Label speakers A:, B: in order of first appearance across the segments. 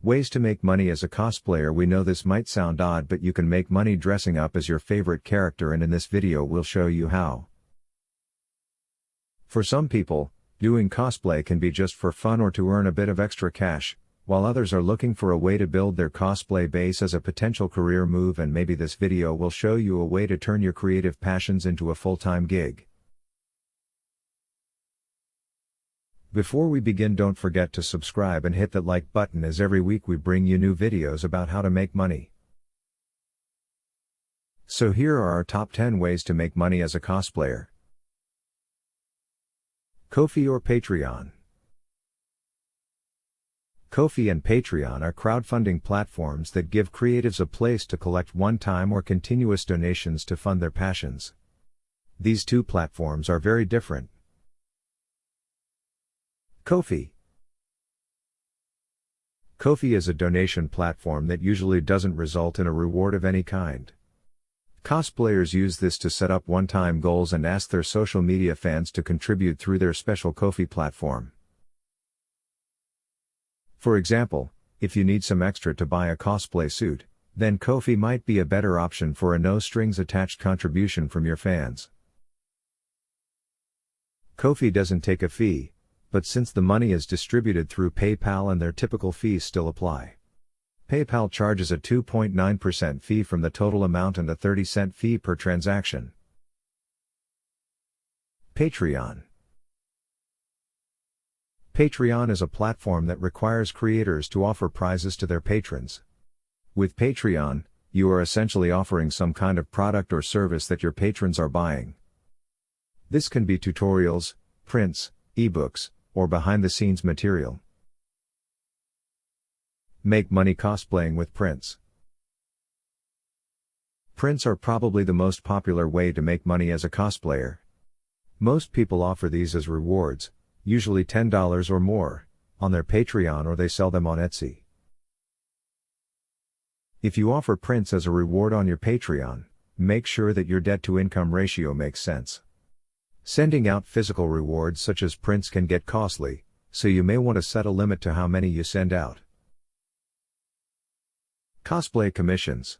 A: Ways to make money as a cosplayer. We know this might sound odd, but you can make money dressing up as your favorite character, and in this video we'll show you how. For some people, doing cosplay can be just for fun or to earn a bit of extra cash, while others are looking for a way to build their cosplay base as a potential career move, and maybe this video will show you a way to turn your creative passions into a full-time gig. Before we begin, don't forget to subscribe and hit that like button, as every week we bring you new videos about how to make money. So here are our top 10 ways to make money as a cosplayer. Kofi or Patreon. Kofi and Patreon are crowdfunding platforms that give creatives a place to collect one-time or continuous donations to fund their passions. These two platforms are very different. Kofi. Kofi is a donation platform that usually doesn't result in a reward of any kind. Cosplayers use this to set up one-time goals and ask their social media fans to contribute through their special Kofi platform. For example, if you need some extra to buy a cosplay suit, then Kofi might be a better option for a no-strings-attached contribution from your fans. Kofi doesn't take a fee, but since the money is distributed through PayPal and their typical fees still apply. PayPal charges a 2.9% fee from the total amount and a 30-cent fee per transaction. Patreon. Patreon is a platform that requires creators to offer prizes to their patrons. With Patreon, you are essentially offering some kind of product or service that your patrons are buying. This can be tutorials, prints, ebooks, or behind-the-scenes material. Make money cosplaying with prints. Prints are probably the most popular way to make money as a cosplayer. Most people offer these as rewards, usually $10 or more, on their Patreon, or they sell them on Etsy. If you offer prints as a reward on your Patreon, make sure that your debt-to-income ratio makes sense. Sending out physical rewards such as prints can get costly, so you may want to set a limit to how many you send out. Cosplay commissions.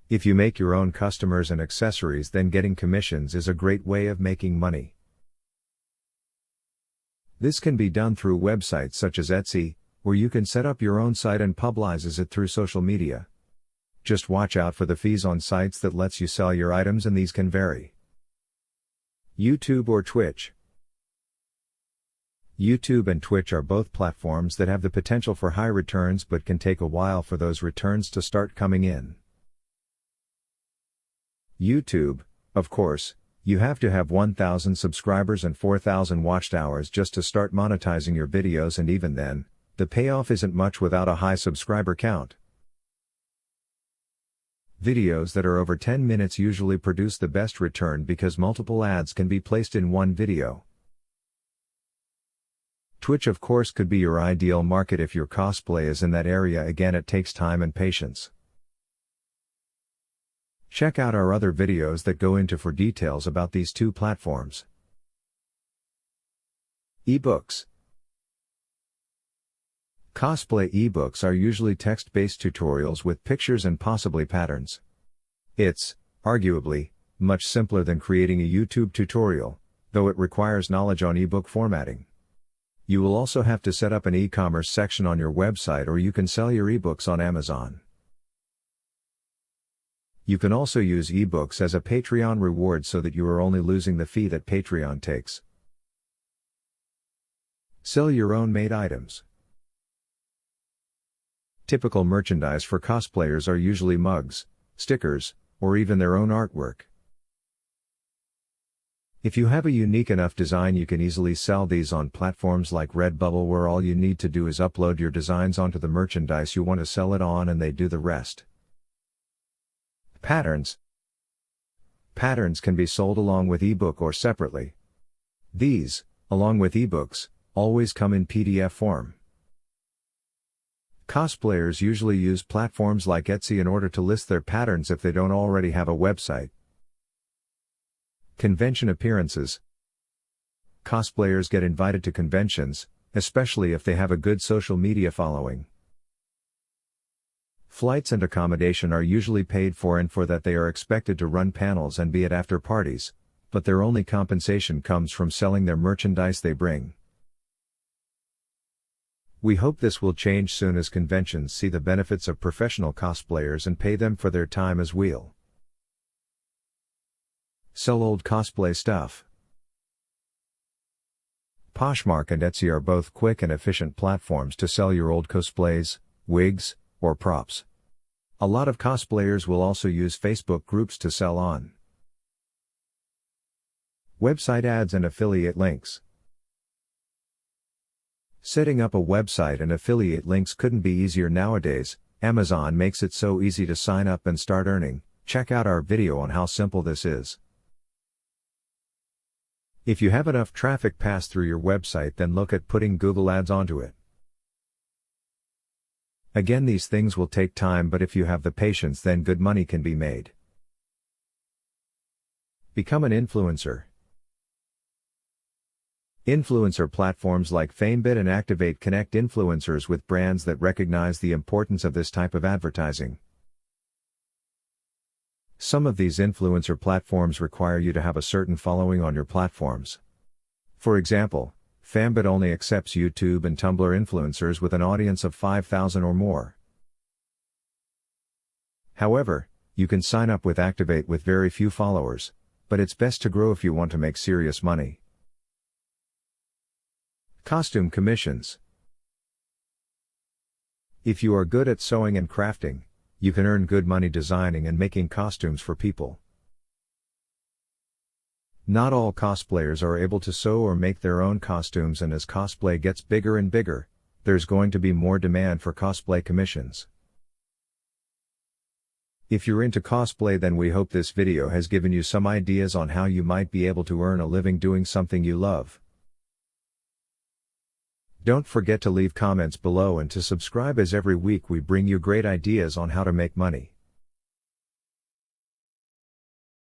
A: If you make your own customers and accessories, then getting commissions is a great way of making money. This can be done through websites such as Etsy, where you can set up your own site and publicize it through social media. Just watch out for the fees on sites that lets you sell your items, and these can vary. YouTube or Twitch. YouTube and Twitch are both platforms that have the potential for high returns, but can take a while for those returns to start coming in. YouTube, of course, you have to have 1,000 subscribers and 4,000 watched hours just to start monetizing your videos, and even then, the payoff isn't much without a high subscriber count. Videos that are over 10 minutes usually produce the best return because multiple ads can be placed in one video. Twitch, of course, could be your ideal market if your cosplay is in that area. Again, it takes time and patience. Check out our other videos that go into for details about these two platforms. Ebooks. Cosplay ebooks are usually text-based tutorials with pictures and possibly patterns. It's, arguably, much simpler than creating a YouTube tutorial, though it requires knowledge on ebook formatting. You will also have to set up an e-commerce section on your website, or you can sell your ebooks on Amazon. You can also use ebooks as a Patreon reward so that you are only losing the fee that Patreon takes. Sell your own made items. Typical merchandise for cosplayers are usually mugs, stickers, or even their own artwork. If you have a unique enough design, you can easily sell these on platforms like Redbubble, where all you need to do is upload your designs onto the merchandise you want to sell it on, and they do the rest. Patterns. Patterns can be sold along with ebook or separately. These, along with ebooks, always come in PDF form. Cosplayers usually use platforms like Etsy in order to list their patterns if they don't already have a website. Convention appearances. Cosplayers get invited to conventions, especially if they have a good social media following. Flights and accommodation are usually paid for, and for that they are expected to run panels and be at after parties, but their only compensation comes from selling their merchandise they bring. We hope this will change soon as conventions see the benefits of professional cosplayers and pay them for their time as well. Sell old cosplay stuff. Poshmark and Etsy are both quick and efficient platforms to sell your old cosplays, wigs, or props. A lot of cosplayers will also use Facebook groups to sell on. Website ads and affiliate links. Setting up a website and affiliate links couldn't be easier nowadays. Amazon makes it so easy to sign up and start earning. Check out our video on how simple this is. If you have enough traffic pass through your website, then look at putting Google Ads onto it. Again, these things will take time, but if you have the patience, then good money can be made. Become an influencer. Influencer platforms like FameBit and Activate connect influencers with brands that recognize the importance of this type of advertising. Some of these influencer platforms require you to have a certain following on your platforms. For example, FameBit only accepts YouTube and Tumblr influencers with an audience of 5,000 or more. However, you can sign up with Activate with very few followers, but it's best to grow if you want to make serious money. Costume commissions. If you are good at sewing and crafting, you can earn good money designing and making costumes for people. Not all cosplayers are able to sew or make their own costumes, and as cosplay gets bigger and bigger, there's going to be more demand for cosplay commissions. If you're into cosplay, then we hope this video has given you some ideas on how you might be able to earn a living doing something you love. Don't forget to leave comments below and to subscribe, as every week we bring you great ideas on how to make money.